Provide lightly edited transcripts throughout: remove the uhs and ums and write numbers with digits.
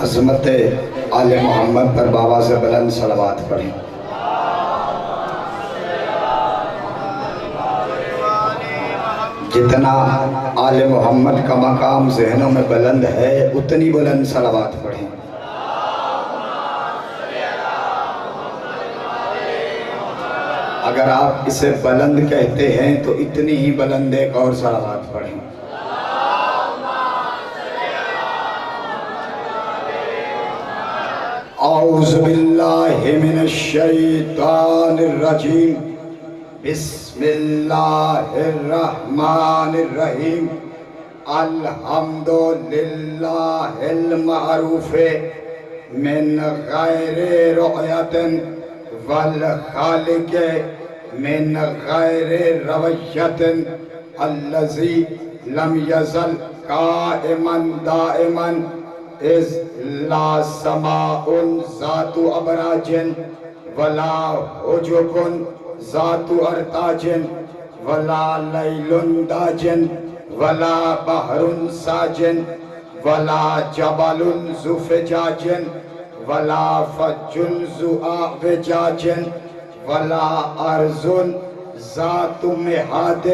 عظمت آل محمد پر بابا سے بلند صلوات پڑھیں۔ جتنا آل محمد کا مقام ذہنوں میں بلند ہے اتنی بلند صلوات پڑھیں۔ اگر آپ اسے بلند کہتے ہیں تو اتنی ہی بلند ایک اور صلوات پڑھیں۔ اعوذ باللہ من الشیطان الرجیم، بسم اللہ الرحمن الرحیم۔ الحمدللہ المعروف من غیر رؤیت والخالق من غیر رویت الذی لم یزل قائما دائما اذ لا سماء ذات ابراج ولا حجب ذات ارتاج ولا لیل داج ولا بحر ساج ولا جبل ذو فجاج ولا فج ذو اعوجاج ولا ارض ذات مہاد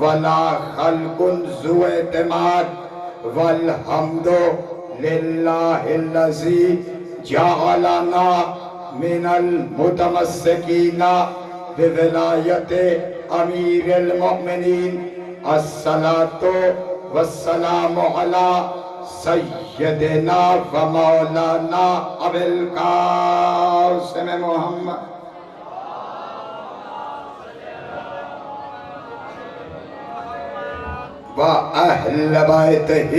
ولا خلق ذو اعتماد والحمد للہ الذی جعلنا من المتمسکین بولایت امیر المؤمنین۔ الصلاۃ والسلام علی سیدنا و مولانا ابی القاسم محمد وَأَهْلَ بَيْتِهِ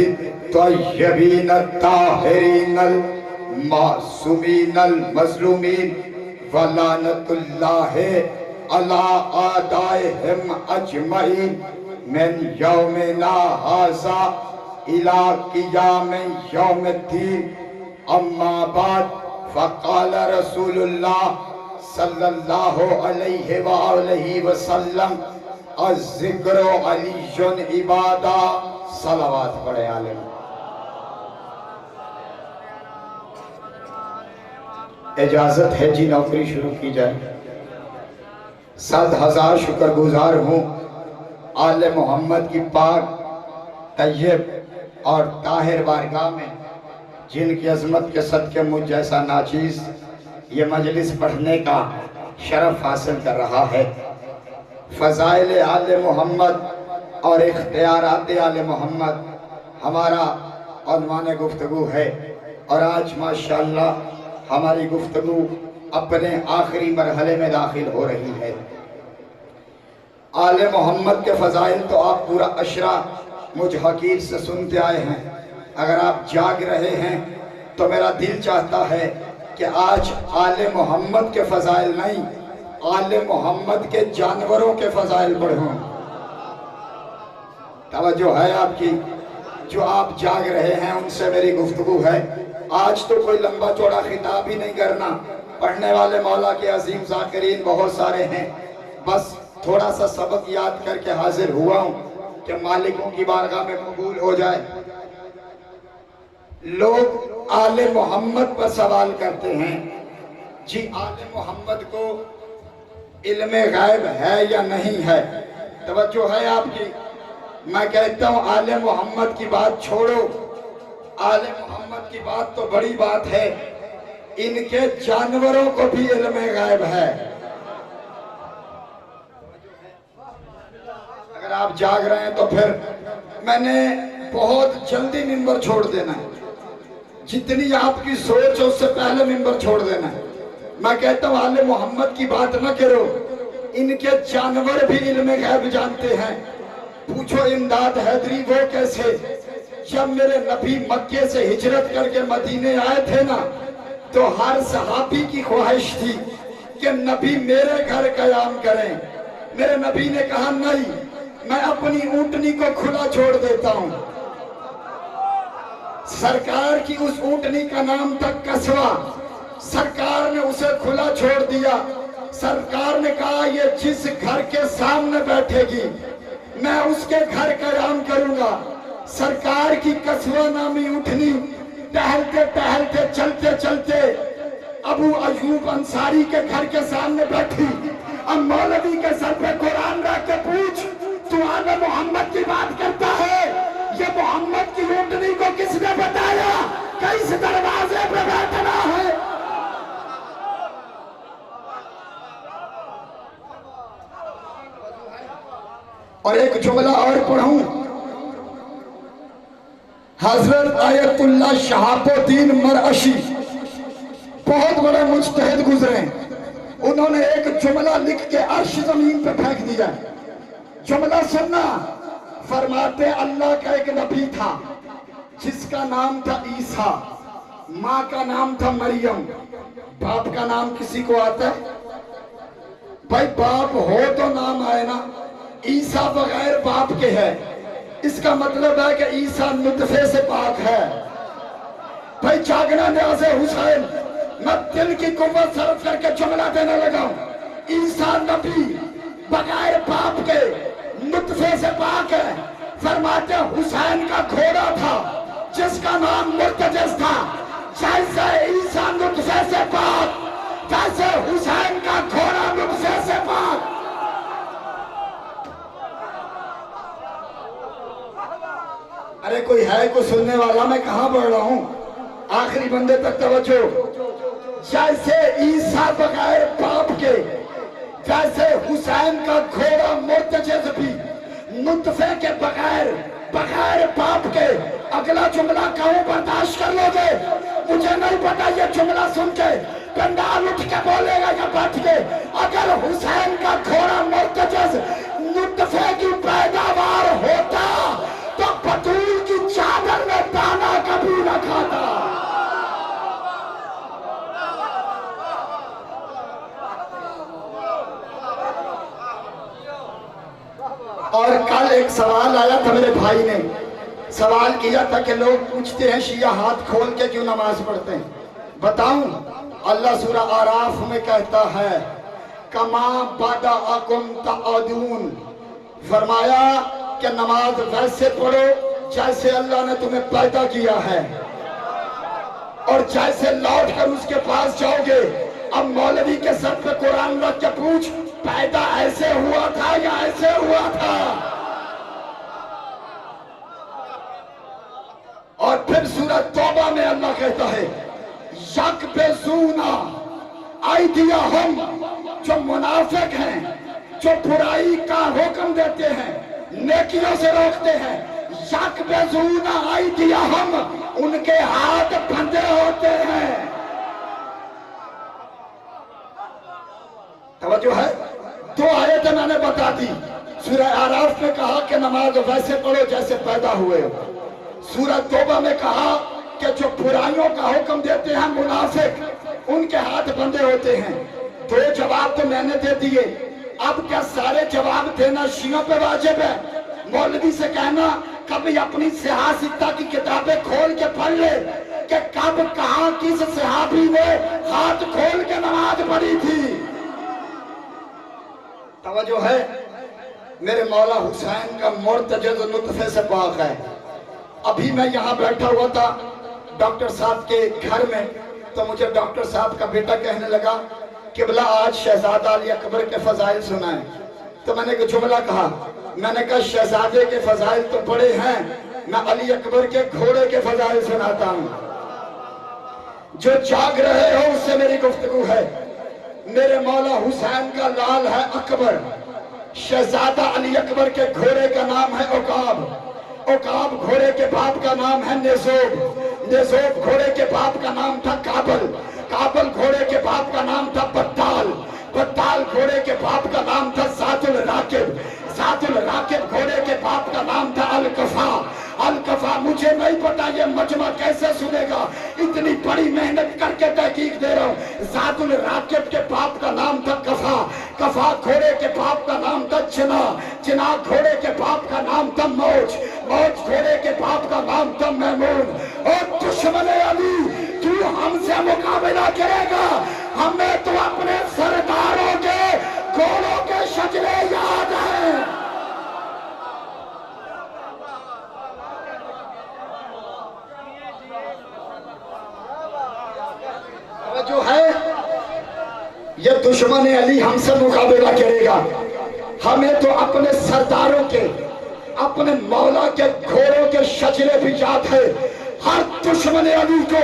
الطَّيِّبِينَ الطَّاهِرِينَ الْمَعْصُومِينَ الْمَظْلُومِينَ وَلَعنَةُ اللَّهِ عَلَىٰ أَعْدَائِهِمْ أَجْمَعِينَ مِنْ يَوْمِنَا هَٰذَا إِلَىٰ قِيَامِ يَوْمِ الدِّينِ۔ أَمَّا بَعْدُ فَقَالَ رَسُولُ اللَّهِ صلی اللہ علیہ وآلہ وسلم الذکر علی عبادہ۔ صلوات پڑھے عالم۔ اجازت ہے جی نوکری شروع کی جائے۔ 100,000 شکر گزار ہوں آل محمد کی پاک طیب اور طاہر بارگاہ میں، جن کی عظمت کے صدقے مجھ جیسا ناچیز یہ مجلس پڑھنے کا شرف حاصل کر رہا ہے۔ فضائل آل محمد اور اختیارات آل محمد ہمارا عنوان گفتگو ہے، اور آج ماشاءاللہ ہماری گفتگو اپنے آخری مرحلے میں داخل ہو رہی ہے۔ آل محمد کے فضائل تو آپ پورا عشرہ مجھ حقیر سے سنتے آئے ہیں۔ اگر آپ جاگ رہے ہیں تو میرا دل چاہتا ہے کہ آج آل محمد کے فضائل نہیں، آل محمد کے جانوروں کے فضائل پڑھوں۔ توجہ ہے آپ کی؟ جو آپ جاگ رہے ہیں ان سے میری گفتگو ہے۔ آج تو کوئی لمبا چوڑا خطاب ہی نہیں کرنا، پڑھنے والے مولا کے عظیم ذاکرین بہت سارے ہیں، بس تھوڑا سا سبق یاد کر کے حاضر ہوا ہوں کہ مالکوں کی بارگاہ میں قبول ہو جائے۔ لوگ آل محمد پر سوال کرتے ہیں، جی آل محمد کو علم غیب ہے یا نہیں ہے؟ توجہ ہے آپ کی؟ میں کہتا ہوں آل محمد کی بات چھوڑو، آل محمد کی بات تو بڑی بات ہے، ان کے جانوروں کو بھی علم غیب ہے۔ اگر آپ جاگ رہے ہیں تو پھر میں نے بہت جلدی منبر چھوڑ دینا ہے، جتنی آپ کی سوچ ہے اس سے پہلے منبر چھوڑ دینا ہے۔ میں کہتا ہوں آل محمد کی بات نہ کرو، ان کے جانور بھی علم غیب جانتے ہیں۔ پوچھو امداد حیدری وہ کیسے؟ جب میرے نبی مکے سے ہجرت کر کے مدینے آئے تھے نا، تو ہر صحابی کی خواہش تھی کہ نبی میرے گھر قیام کریں۔ میرے نبی نے کہا نہیں، میں اپنی اونٹنی کو کھلا چھوڑ دیتا ہوں۔ سرکار کی اس اونٹنی کا نام تھا کسوہ، سرکار نے اسے کھلا چھوڑ دیا۔ سرکار نے کہا یہ جس گھر کے سامنے بیٹھے گی میں اس کے گھر قیام کروں گا۔ سرکار کی کسوہ نامی اونٹنی टहलते टहलते चलते चलते अबू अयूब अंसारी के घर के सामने बैठी। अब मौलवी के सर पे कुरान रख के पूछ, तू आने मोहम्मद की बात करता है, ये मोहम्मद की ऊँटनी को किसने बताया कि इस दरवाजे पे बैठना है? और एक जुमला और पढ़ूं, हजरत आयतुल्लाह शहाबुद्दीन मरअशी बहुत बड़े मुज्तहिद गुजरे, उन्होंने एक जुमला लिख के अर्श जमीन पे फेंक दिया। जुमला सुनना, फरमाते अल्लाह का एक नबी था जिसका नाम था ईसा, माँ का नाम था मरियम, बाप का नाम किसी को आता है? भाई बाप हो तो नाम आए ना। ईसा बगैर बाप के है, इसका मतलब है कि ईसा नुतफे से पाक है। भाई जागना न्याज़े हुसैन, मैं दिल की कुव्वत सर्फ करके जुमला देने लगा हूं। ईसा नबी बगैर बाप के नुतफे से पाक है। फरमाते हुसैन का घोड़ा था जिसका नाम मुर्तजिज़ था। जैसे ईसा नुतफे से पाक, जैसे हुसैन का घोड़ा नुतफे से पाक। अरे कोई है कोई सुनने वाला? मैं कहां बढ़ रहा हूं, आखिरी बंदे तक तवज्जो। जैसे ईसा बगैर बाप के, जैसे हुसैन का घोड़ा मुर्तजिज़ भी नुतफे के बगैर बाप के। अगला जुमला कहूं बर्दाश्त कर लोगे? मुझे नहीं पता ये जुमला सुन के पंडाल उठ के बोलेगा या बैठ के। अगर हुसैन का घोड़ा मुर्तजिज़ नुतफे की पैदावार होता तो बतूल की चादर में दाना कभी न खाता। और कल एक सवाल आया था, मेरे भाई ने सवाल किया था कि लोग पूछते हैं शिया हाथ खोल के क्यों नमाज पढ़ते हैं। बताऊं, अल्लाह सूरा आराफ में कहता है कमा बदअकुम तअदून, फरमाया कि नमाज वैसे पढ़ो जैसे अल्लाह ने तुम्हें पैदा किया है और जैसे लौट कर उसके पास जाओगे। अब मौलवी के सर पे कुरान रख के पूछ, पैदा ऐसे हुआ था या ऐसे हुआ था? और फिर सूरह तौबा में अल्लाह कहता है यकबज़ूना ऐदियहुम, जो मुनाफिक हैं, जो बुराई का हुक्म देते हैं, नेकियों से रोकते हैं, यकबज़ूना ऐदियहुम, उनके हाथ बंधे होते हैं। तवज्जो है? दो आयतें मैंने बता दी। सूरह आराफ में कहा कि नमाज वैसे पढ़ो जैसे पैदा हुए हो। सूरह तौबा में कहा कि जो बुराइयों का हुक्म देते हैं मुनाफिक, उनके हाथ बंधे होते हैं। दो जवाब तो मैंने दे दिए, अब क्या सारे जवाब देना शियों पे वाजिब है? मौलवी से कहना कभी अपनी सियासत की किताबें खोल के पढ़ ले कि कब कहां किस सहाबी ने हाथ खोल के नमाज पढ़ी थी। तवज्जो है? मेरे मौला हुसैन का मुर्तजिज़ नुतफे से पाक है। अभी मैं यहाँ बैठा हुआ था डॉक्टर साहब के घर में, तो मुझे डॉक्टर साहब का बेटा कहने लगा किबला आज शहजादा अली अकबर के फजाइल सुनाए। तो मैंने एक जुमला कहा, मैंने कहा शहजादे के फजाइल तो बड़े हैं, मैं अली अकबर के घोड़े के फजाइल सुनाता हूँ। जो जाग रहे हो उससे मेरी गुफ्तगू है। मेरे मौला हुसैन का लाल है अकबर, शहजादा अली अकबर के घोड़े का नाम है उकाब, उकाब घोड़े के बाप का नाम है नेज़ोब, नेज़ोब घोड़े के बाप का नाम था काबल, काबल घोड़े के बाप का नाम था बत्ताल, बत्ताल घोड़े के बाप का नाम था सादुल राकिब, सादुल राकिब घोड़े के बाप का नाम था अलकफा, अलकफा। मुझे नहीं पता ये मजमा कैसे सुनेगा, इतनी बड़ी मेहनत करके तहकीक दे रहा हूँ। सादुल राकिब के बाप का नाम था कफा, कफा घोड़े के बाप का नाम था चिना, चिना घोड़े के बाप का नाम था मौज, मौज घोड़े के बाप का नाम था महमूद। और दुश्मन अली तू हमसे मुकाबला करेगा, हमें तो अपने सरदारों के घोड़ों के शजरे याद है। توجہ ہے؟ یہ دشمن علی ہم سے مقابلہ کرے گا، ہمیں تو اپنے سرداروں کے، اپنے مولا کے گھوڑوں کے شجرے بھی یاد ہے۔ ہر دشمن علی کو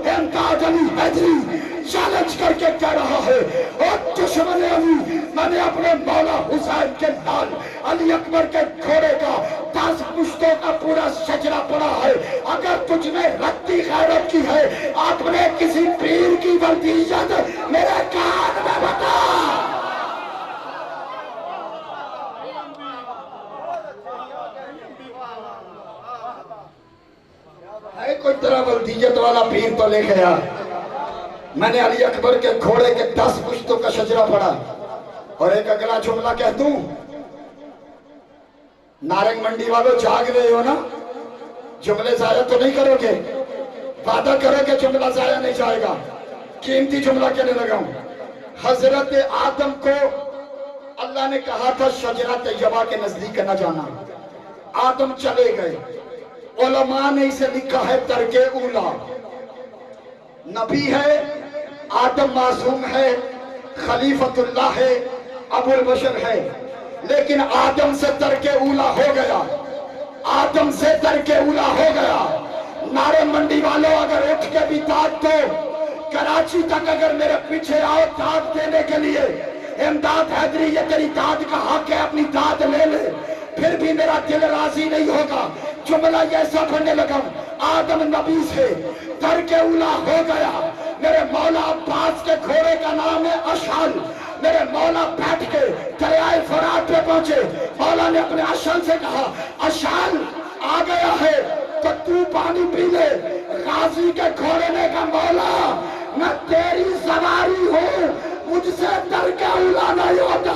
امداد علی حیدری چیلنج کر کے کہہ رہا ہے، اور دشمن علی، میں نے اپنے مولا حسین کے لال علی اکبر کے گھوڑے کا 10 پشتوں کا پورا شجرہ پڑا ہے، اگر تجھ نے رتی غیرت کی ہے، اپنے کسی پیر کی وردیت میرے کان میں بتا۔ ہے کوئی طرح وردیت والا پیر تو لے گیا؟ میں نے علی اکبر کے گھوڑے کے 10 پشتوں کا شجرہ پڑھا، اور ایک اگلا جملہ کہہ دوں، نارنگ منڈی والوں جاگ رہے ہو نا؟ جملے ضائع تو نہیں کرو گے؟ وعدہ کرو کہ جملہ ضائع نہیں جائے گا۔ قیمتی جملہ کہنے لگا ہوں۔ حضرت آدم کو اللہ نے کہا تھا شجرہ طیبہ کے نزدیک نہ جانا، آدم چلے گئے۔ علماء نے اسے لکھا ہے ترک اولا۔ نبی ہے، آدم معصوم ہے، خلیفۃ اللہ ہے، ابو البشر ہے، لیکن آدم سے ترک اولا ہو گیا، آدم سے ترک اولا ہو گیا۔ نارنگ منڈی والوں اگر اٹھ کے بھی داد دو، کراچی تک اگر میرے پیچھے آؤ داد دینے کے لیے، امداد حیدری یہ تیری داد کا حق ہے، اپنی داد لے لے، پھر بھی میرا دل راضی نہیں ہوگا۔ جملہ ایسا پڑھنے لگا، آدم نبی سے ترک اولا ہو گیا۔ میرے مولا عباس کے گھوڑے کا نام ہے اشعل۔ میرے مولا بیٹھ کے دریائے فرات پہ پہنچے، مولا نے اپنے اشعل سے کہا اشعل آ گیا ہے تو تو پانی پی لے۔ غازی کے گھوڑے نے کہا مولا میں تیری سواری ہوں، مجھ سے ترک اولا نہیں ہوتا۔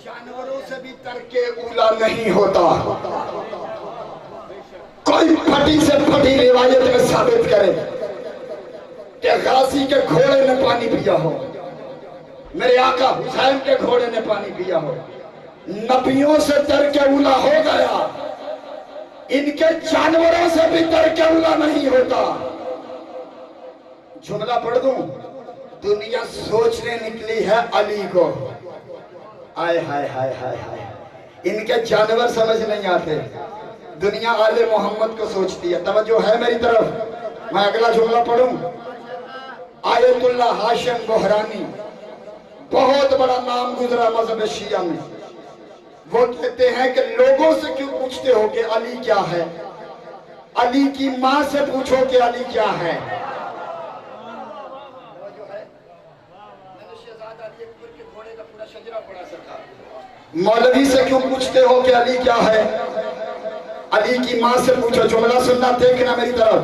جانوروں سے بھی ترک اولا نہیں ہوتا۔ کوئی پھٹی سے پھٹی روایت میں ثابت کرے کہ غازی کے گھوڑے نے پانی پیا ہو، میرے آقا حسین کے گھوڑے نے پانی پیا ہو۔ نبیوں سے ترک اولا ہو گیا، ان کے جانوروں سے بھی ترک اولا نہیں ہوتا۔ جملہ پڑھ دوں، دنیا سوچنے نکلی ہے علی کو، آئے ہائے ہائے ہائے ہائے، ان کے جانور سمجھ نہیں آتے، دنیا آل محمد کو سوچتی ہے۔ توجہ ہے میری طرف؟ میں اگلا جملہ پڑھوں۔ آیت اللہ ہاشم بحرانی، بہت بڑا نام گزرا مذہب شیعہ میں، وہ کہتے ہیں کہ لوگوں سے کیوں پوچھتے ہو کہ علی کیا ہے، علی کی ماں سے پوچھو کہ علی کیا ہے۔ مولوی سے کیوں پوچھتے ہو کہ علی کیا ہے، علی کی ماں سے پوچھو۔ جملہ سننا، دیکھنا میری طرف۔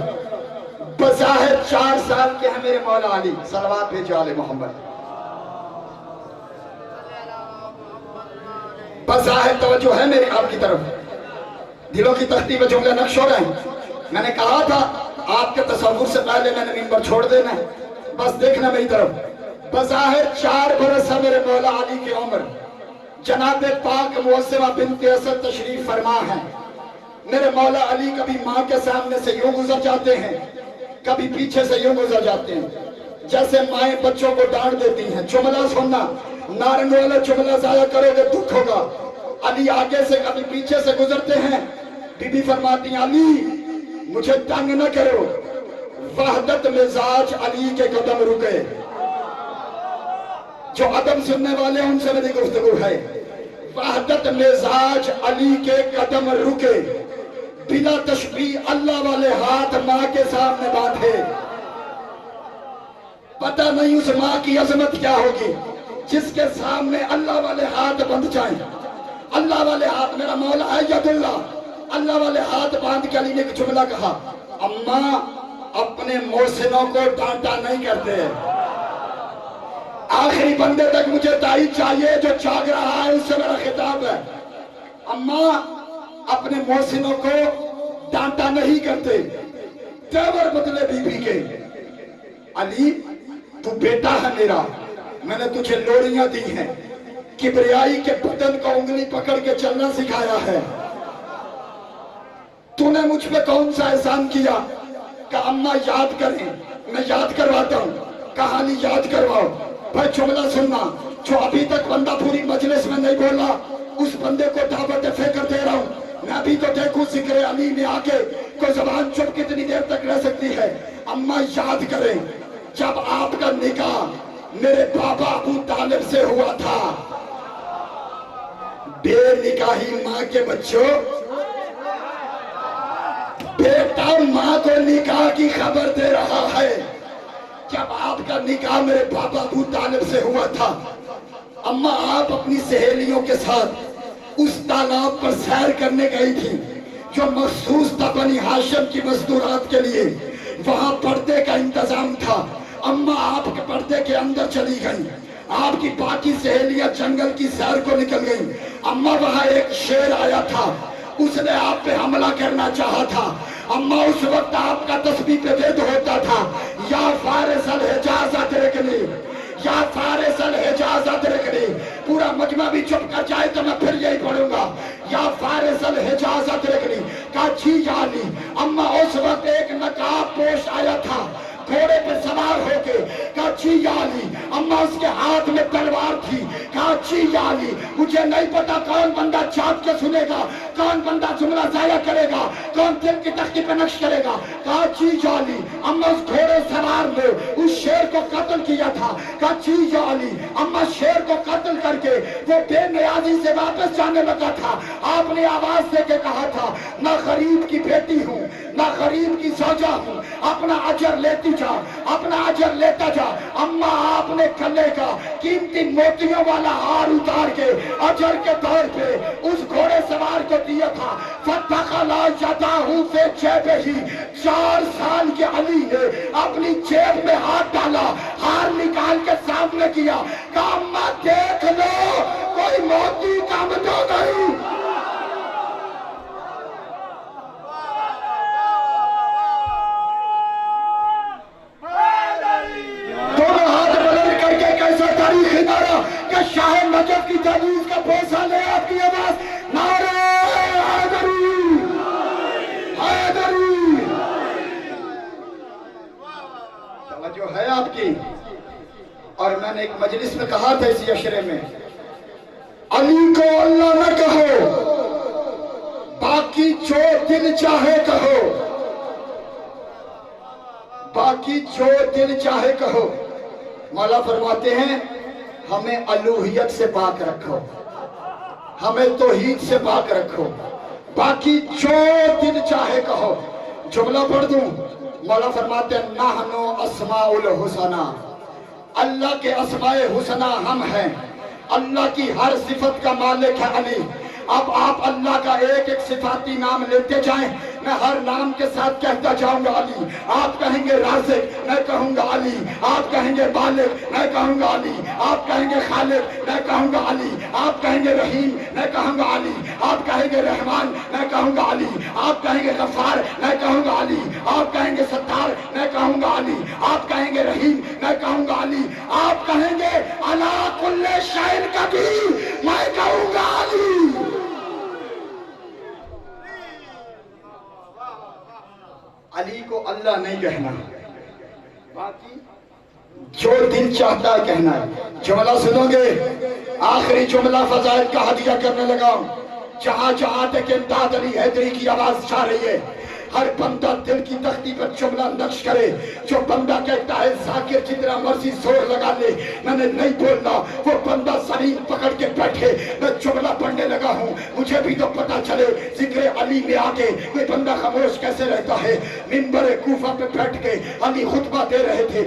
بظاہر 4 سال کے ہیں میرے مولا علی، صلوات بھیجو آل محمد۔ بظاہر توجہ ہے میری آپ کی طرف، دلوں کی تختی پہ جملے نقش ہو رہے ہیں۔ میں نے کہا تھا آپ کے تصور سے پہلے میں نے منبر چھوڑ دینا ہے، بس دیکھنا میری طرف۔ بظاہر 4 برس ہے میرے مولا علی کی عمر، جناب پاک معصمہ بنت اسد تشریف فرما ہے۔ میرے مولا علی کبھی ماں کے سامنے سے یوں گزر جاتے ہیں، کبھی پیچھے سے یوں گزر جاتے ہیں، جیسے مائیں بچوں کو ڈانٹ دیتی ہیں۔ جملہ سننا، نارنگ والا جملہ ضائع کرو گے دکھ ہوگا۔ علی آگے سے کبھی پیچھے سے گزرتے ہیں، بی بی فرماتی ہیں علی مجھے تنگ نہ کرو۔ وحدت مزاج علی کے قدم رکے، جو ادب سننے والے ان سے میری گفتگو ہے۔ وحدت مزاج علی کے قدم رکے، بلا تشبیہ اللہ والے ہاتھ ماں کے سامنے باندھے۔ پتہ نہیں اس ماں کی عظمت کیا ہوگی جس کے سامنے اللہ والے ہاتھ بندھ جائیں۔ اللہ والے ہاتھ، میرا مولا ہے ید اللہ، اللہ والے ہاتھ باندھ کے علی نے ایک جملہ کہا، اماں اپنے محسنوں کو ڈانٹا نہیں کرتے۔ آخری بندے تک مجھے تائید چاہیے جو جاگ رہا ہے، اس سے میرا خطاب ہے، اماں اپنے محسنوں کو ڈانٹا نہیں کرتے، تیور بدلے بی بی کے۔ علی تو بیٹا ہے میرا، میں نے تجھے لوڑیاں دی ہیں، किबरियाई के बदन का उंगली पकड़ के चलना सिखाया है। तूने मुझ पे कौन सा एहसान किया कि अम्मा याद करें, मैं याद करवाता हूँ, कहानी याद करवाओ। भाई जुमला सुनना, जो अभी तक बंदा पूरी मजलिस में नहीं बोला उस बंदे को दावत फिक्र दे रहा हूँ। मैं भी तो देखूं जिक्र अली में आके कोई जबान चुप कितनी देर तक रह सकती है। अम्मा याद करें, जब आपका निकाह मेरे बाबा अबू तालिब से हुआ था, बेनिकाही माँ के बच्चों, बेटा माँ को निकाह की खबर दे रहा है। जब आपका निकाह मेरे बाबा अबू तालिब से हुआ था, अम्मा आप अपनी सहेलियों के साथ उस तालाब पर सैर करने गई थी जो मखसूस था बनी हाशिम की मजदूरात के लिए। वहां पर्दे का इंतजाम था। अम्मा आपके पर्दे के अंदर चली गई, आपकी बाकी सहेलियां जंगल की सैर को निकल गई। अम्मा वहां एक शेर आया था, उसने आप पे हमला करना चाहा था। अम्मा उस वक्त आपका तस्बीह पे वेद होता था, या फारिसल हिजाज अदरिकनी, या फारिसल हिजाज अदरिकनी। पूरा मजमा भी चुप कर जाए तो मैं फिर यही पढ़ूंगा, या फारिसल हिजाज अदरिकनी। काची जानी अम्मा उस वक्त एक नकाब पोश आया था, घोड़े पे सवार होके। काची याली अम्मा, उसके हाथ में तलवार थी। काची याली, मुझे नहीं पता कौन बंदा चाप के सुनेगा, कौन बंदा जुमला जाया करेगा, कौन दिल की तख्ती पे नक्श करेगा। काची याली अम्मा, उस घोड़े सवार ने उस शेर को कत्ल किया था। काची याली अम्मा, शेर को कत्ल करके वो बेनियाजी से वापस जाने लगा था। आपने आवाज दे के कहा था, ना गरीब की बेटी हूँ, ना गरीब की सौजा हूँ, अपना अजर लेती जा, अपना अजर लेता जा। अम्मा आपने गले का कीमती मोतियों वाला हार उतार के अजर के तौर पे उस घोड़े सवार को दिया था। फतखला यदाहू से जेब ही, 4 साल के अली ने अपनी जेब में हाथ डाला, हार निकाल के सामने किया, कहा अम्मा देख लो कोई मोती कम तो नहीं। शाह नजफ की तबीज का पैसा ले आपकी आवाज, नारे हैदरी, हैदरी। तवज्जो है आपकी। और मैंने एक मजलिस में कहा था इसी अशरे में, अली को अल्लाह न कहो, बाकी जो दिल चाहे कहो, बाकी जो दिल चाहे कहो। मौला फरमाते हैं, हमें अलूहियत से पाक रखो, हमें तौहीद से पाक रखो, बाकी जो दिल चाहे कहो। जुमला पढ़ दूं, मौला फरमाते हैं, नहनु अस्माउल हुसना, अल्लाह के अस्माए हुसना हम हैं। अल्लाह की हर सिफत का मालिक है अली। अब आप अल्लाह का एक एक सिफाती नाम लेते जाएं, मैं हर नाम के साथ कहता जाऊंगा अली। आप कहेंगे राज़िक, मैं कहूंगा अली। आप कहेंगे बालिग, मैं कहूंगा अली। आप कहेंगे खालिक, मैं कहूंगा अली। आप कहेंगे रहीम, मैं कहूंगा अली। आप कहेंगे रहमान, मैं कहूंगा अली। आप कहेंगे गफ्फार, मैं कहूंगा अली। आप कहेंगे सत्तार, मैं कहूंगा अली। आप कहेंगे रहीम, मैं कहूंगा अली। आप कहेंगे अला कुल्ले शैइन कदीर, मैं कहूंगा अली। अली को अल्लाह नहीं कहना, बाकी जो दिल चाहता है कहना है। जुमला सुनोगे, आखिरी जुमला फजाइल का हदिया करने लगा। जहां जहां तक इमदाद अली हैदरी की आवाज जा रही है, हर बंदा दिल की तख्ती पर जुमला नक्श करे। जो बंदा कहता है जाकिर जितना मर्जी जोर लगा ले, मैंने नहीं बोलना, वो बंदा जमीन पकड़ के बैठे। मैं जुमला पढ़ने लगा हूँ, मुझे भी तो पता चले जिक्र अली में आके कोई बंदा खामोश कैसे रहता है। मिंबर कूफा पे बैठ के अली खुतबा दे रहे थे,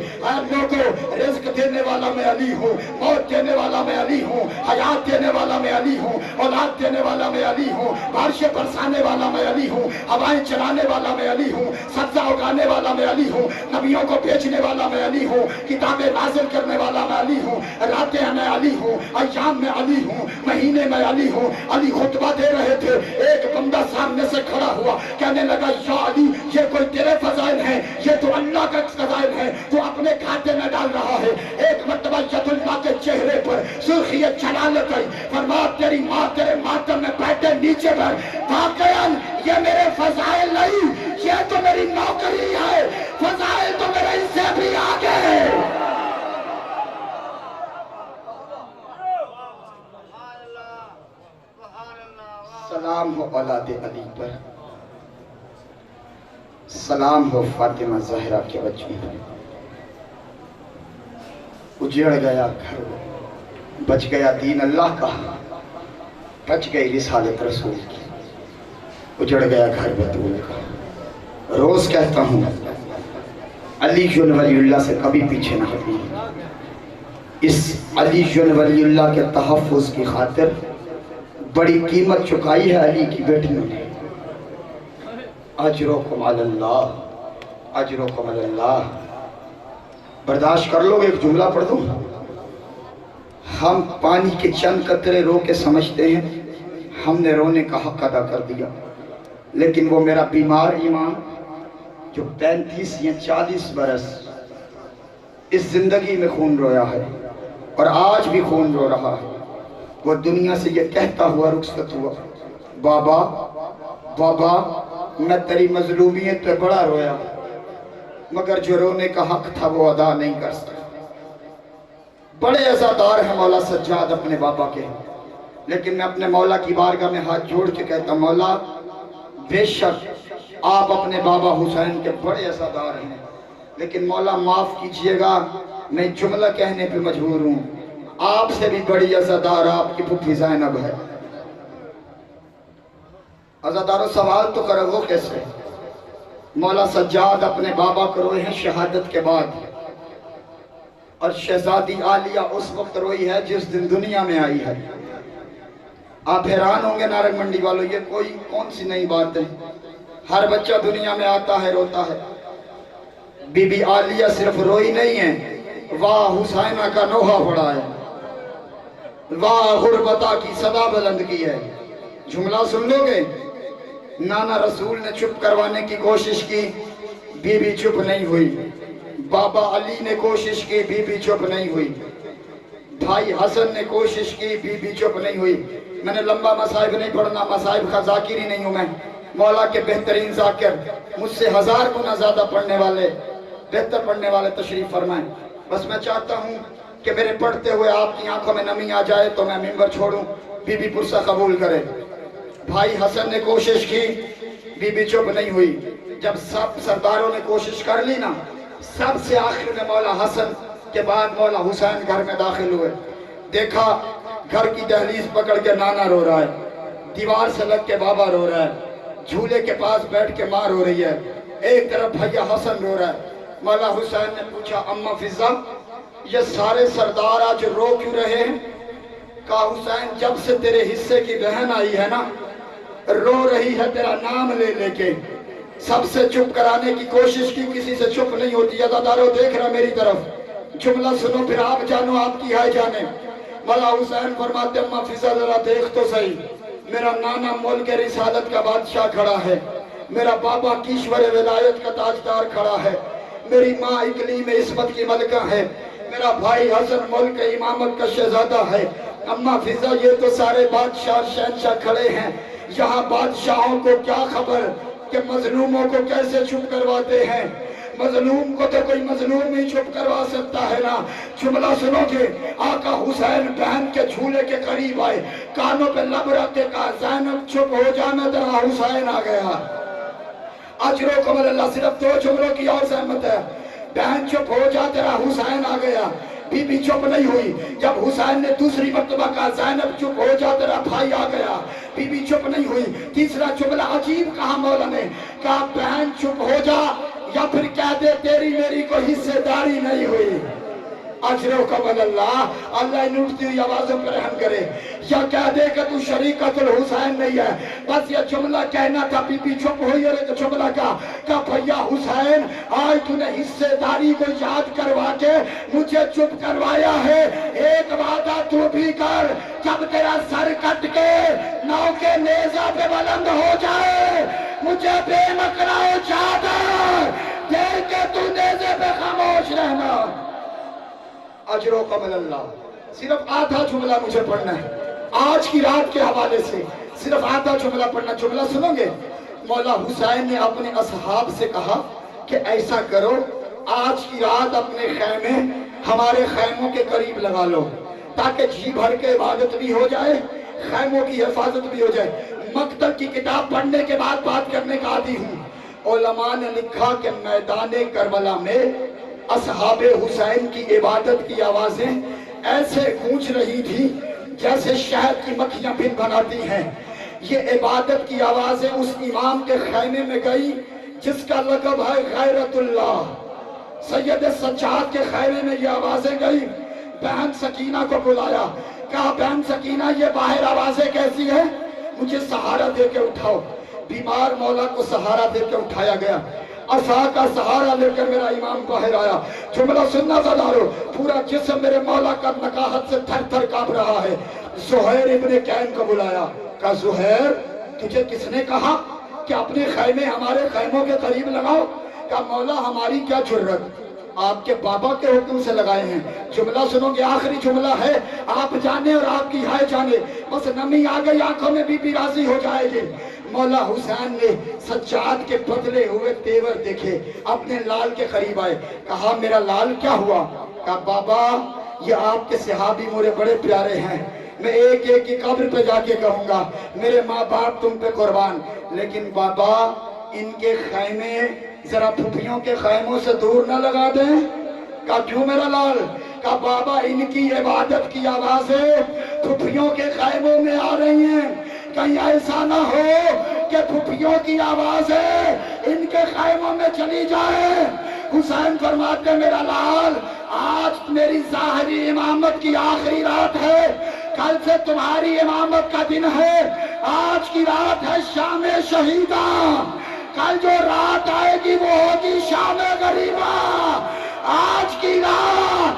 लोगों रिज़्क देने वाला मैं अली हूँ, मौत देने वाला मैं अली हूँ, हयात देने वाला मैं अली हूँ, औलाद देने वाला मैं अली हूँ, बारिशें बरसाने वाला मैं अली हूँ, हवाएं चलाने वाला मैं अली हूँ, सब्जा उगाने वाला मैं अली हूँ, नबियों को बेचने वाला मैं अली हूँ, किताबें नाज़िल करने वाला मैं अली हूँ, रातें मैं अली हूँ, अय्याम में अली हूँ, महीने में अली हूँ। अली खुतबा दे रहे थे, एक बंदा सामने से खड़ा हुआ, कहने लगा या अली ये कोई तेरे फजाइल हैं, ये तो अल्लाह का फजाइल है, तो अपने खाते में डाल रहा है। एक मर्तबा यदुल्लाह के चेहरे पर सुर्खी जलालत आई। फरमा तेरी माँ तेरे मातम में बैठे नीचे बैठ। वाकईन ये मेरे फजाइल नहीं, ये तो मेरी नौकरी है। फजाइल तो मेरे इससे भी आगे है। सलाम हो औलाद अली पर, सलाम हो फातिमा ज़हरा के वजूद पर। उजड़ गया घर, बच गया दीन अल्लाह का, बच गई रिसालत रसूल की। उजड़ गया घर बतूल का। रोज कहता हूँ अली वलीउल्लाह से कभी पीछे ना हटी। इस अली वलीउल्लाह के तहफ़्फ़ुज़ की खातिर बड़ी कीमत चुकाई है अली की बेटियों ने। अजरुकुम अलल्लाह, अजरुकुम अलल्लाह। बर्दाश्त कर लो, एक जुमला पढ़ दूं। हम पानी के चंद कतरे रो के समझते हैं हमने रोने का हक अदा कर दिया, लेकिन वो मेरा बीमार ईमान जो 35 या 40 बरस इस जिंदगी में खून रोया है और आज भी खून रो रहा है, वो दुनिया से ये कहता हुआ रुखसत हुआ, बाबा बाबा मैं तेरी मजलूमियत पे बड़ा रोया, मगर जो रोने का हक था वो अदा नहीं कर सका। बड़े अज़ादार हैं मौला सज्जाद अपने बाबा के, लेकिन मैं अपने मौला की बारगाह में हाथ जोड़ के कहता, मौला बेशक आप अपने बाबा हुसैन के बड़े अज़ादार हैं, लेकिन मौला माफ़ कीजिएगा मैं जुमला कहने पे मजबूर हूँ, आपसे भी बड़ी अज़ादार आपकी फुफी ज़ैनब है। अज़ादारों सवाल तो करो वो कैसे? मौला सज्जाद अपने बाबा को रोए हैं शहादत के बाद, और शहजादी आलिया उस वक्त रोई है जिस दिन दुनिया में आई है। आप हैरान होंगे नारंग मंडी वालों, ये कोई कौन सी नई बात है? हर बच्चा दुनिया में आता है रोता है, बीबी आलिया सिर्फ रोई नहीं है, वाह हुसैना का नोहा पड़ा है, वाह गुरबता की सदा बुलंद की है। जुमला सुन लोगे? नाना रसूल ने चुप करवाने की कोशिश की, बीबी चुप नहीं हुई। बाबा अली ने कोशिश की, बीबी चुप नहीं हुई। भाई हसन ने कोशिश की, बीबी चुप नहीं हुई। मैंने लंबा मसाइब नहीं पढ़ना, मसाइब का जाकिर ही नहीं हूँ मैं। मौला के बेहतरीन जाकिर, मुझसे 1000 गुना ज्यादा पढ़ने वाले, बेहतर पढ़ने वाले तशरीफ फरमाएं। बस मैं चाहता हूँ कि मेरे पढ़ते हुए आपकी आंखों में नमी आ जाए तो मैं मिंबर छोड़ूं, बीबी पुरसा कबूल करे। भाई हसन ने कोशिश की, बीबी चुप नहीं हुई। जब सब सरदारों ने कोशिश कर ली ना, सबसे आखिर में मौला हसन के बाद मौला हुसैन घर में दाखिल हुए। देखा घर की दहलीज पकड़ के नाना रो रहा है, दीवार से लग के बाबा रो रहा है, झूले के पास बैठ के माँ रो रही है, एक तरफ भैया हसन रो रहा है। मौला हुसैन ने पूछा, अम्मा फिजा ये सारे सरदार आज रो क्यों रहे हैं? कहा हुसैन जब से तेरे हिस्से की बहन आई है ना, रो रही है तेरा नाम ले लेके। सबसे चुप कराने की कोशिश की, किसी से चुप नहीं होती। अज़ादारों देख रहा मेरी तरफ, जुमला सुनो फिर आप जानो आपकी है जाने। मौला हुसैन फरमाते, अम्मा फिजा जरा देख तो सही, मेरा नाना मुल्क के रिसालत का बादशाह खड़ा है, मेरा बाबा कीश्वर विलायत का ताजदार खड़ा है, मेरी माँ इकलीम इस्मत की मलका है, मेरा भाई हसन मुल्क के इमामत का शहजादा है। अम्मा फिजा ये तो सारे बादशाह शहंशाह खड़े हैं, यहाँ बादशाहों को क्या खबर कि मजलूमों को कैसे चुप करवाते हैं। मजलूम को तो कोई मजलूम ही चुप करवा सकता है ना। जुमला सुनोगे, आका हुसैन बहन के झूले के करीब आए, कानों पे लब रख के कहा, ज़ैनब चुप हो जाना तेरा हुसैन आ गया। अजरो कमल अल्लाह, सिर्फ 2 जुमलों की और सहमत है। बहन चुप हो जा तेरा हुसैन आ गया। बीबी चुप नहीं हुई। जब हुसैन ने दूसरी मर्तबा कहा, ज़ैनब चुप हो जा तेरा भाई आ गया, बीबी चुप नहीं हुई। तीसरा जुमला अजीब कहा मौला ने, कहा बहन चुप हो जा या फिर कह दे तेरी मेरी कोई हिस्सेदारी नहीं हुई। अजरो कमल अल्लाह, अल्लाह इन उठती हुई आवाजों पर रहम करे। या कह दे कि तू शरीकतुल हुसैन नहीं है। बस ये जुमला कहना था, बीबी चुप हुई और एक जुमला का भैया हुसैन आज तूने हिस्सेदारी को याद करवा के मुझे चुप करवाया है। एक वादा तू भी कर, जब तेरा सर कट के नौ के नेजा पे बुलंद हो जाए, मुझे बेनकराओ चादर दे के तू नेजे पे खामोश रहना। अजरो कमल अल्लाह, صرف آدھا جملہ مجھے پڑھنا ہے آج کی رات کے حوالے سے، صرف آدھا جملہ پڑھنا. جملہ سنو گے؟ مولا حسین نے اپنے اصحاب سے کہا کہ ایسا کرو، آج کی رات اپنے خیمے ہمارے خیموں کے قریب لگا لو، تاکہ جی بھر کے عبادت بھی ہو جائے، خیموں کی حفاظت بھی ہو جائے. مکتب کی کتاب پڑھنے کے بعد بات کرنے کا عادی ہوں. علماء نے لکھا کہ میدان کربلا میں اصحاب حسین کی عبادت کی آوازیں ایسے گونج رہی تھی جیسے شہد کی مکھیاں بن بناتی ہیں. یہ عبادت کی آوازیں اس امام کے خیمے میں گئی جس کا لقب ہے غیرت اللہ. سید سجاد کے خیمے میں یہ آوازیں گئی. بہن سکینہ کو بلایا، کہا بہن سکینہ یہ باہر آوازیں کیسی ہیں؟ مجھے سہارا دے کے اٹھاؤ. بیمار مولا کو سہارا دے کے اٹھایا گیا. عصا کا سہارا لے کر میرا امام باہر آیا. جملہ سننا زدارو، پورا جسم میرے مولا کا نکاحت سے تھر تھر کانپ رہا ہے. زہیر ابن کین کو بلایا، کہا زہیر تجھے کس نے کہا کہ اپنے خیمے ہمارے خیموں کے قریب لگاؤ؟ کہا مولا ہماری کیا جرت، آپ کے بابا کے حکم سے لگائے ہیں. جملہ سنو گے، آخری جملہ ہے، آپ جانے اور آپ کی ہائے جانے، بس نمی آ گئی آنکھوں میں بی راضی ہو جائے گی. مولا حسین نے سجاد کے بدلے ہوئے تیور دیکھے، اپنے لال کے قریب آئے. کہا میرا لال کیا ہوا؟ کہا بابا یہ آپ کے صحابی مجھے بڑے پیارے ہیں، میں ایک ایک کی قبر پہ جا کے کہوں گا میرے ماں باپ تم پہ قربان، لیکن بابا ان کے خیمے ذرا پھوپھیوں کے خیموں سے دور نہ لگا دیں. کہا کیوں میرا لال؟ کہا بابا ان کی عبادت کی آوازیں پھوپھیوں کے خیموں میں آ رہی ہیں، کہیں ایسا نہ ہو کہ پھوپھیوں کی آوازیں ان کے خیموں میں چلی جائے. حسین فرماتے میرا لال آج میری ظاہری امامت کی آخری رات ہے، کل سے تمہاری امامت کا دن ہے. آج کی رات ہے شام شہیداں، کل جو رات آئے گی وہ ہوگی شام غریبہ. آج کی رات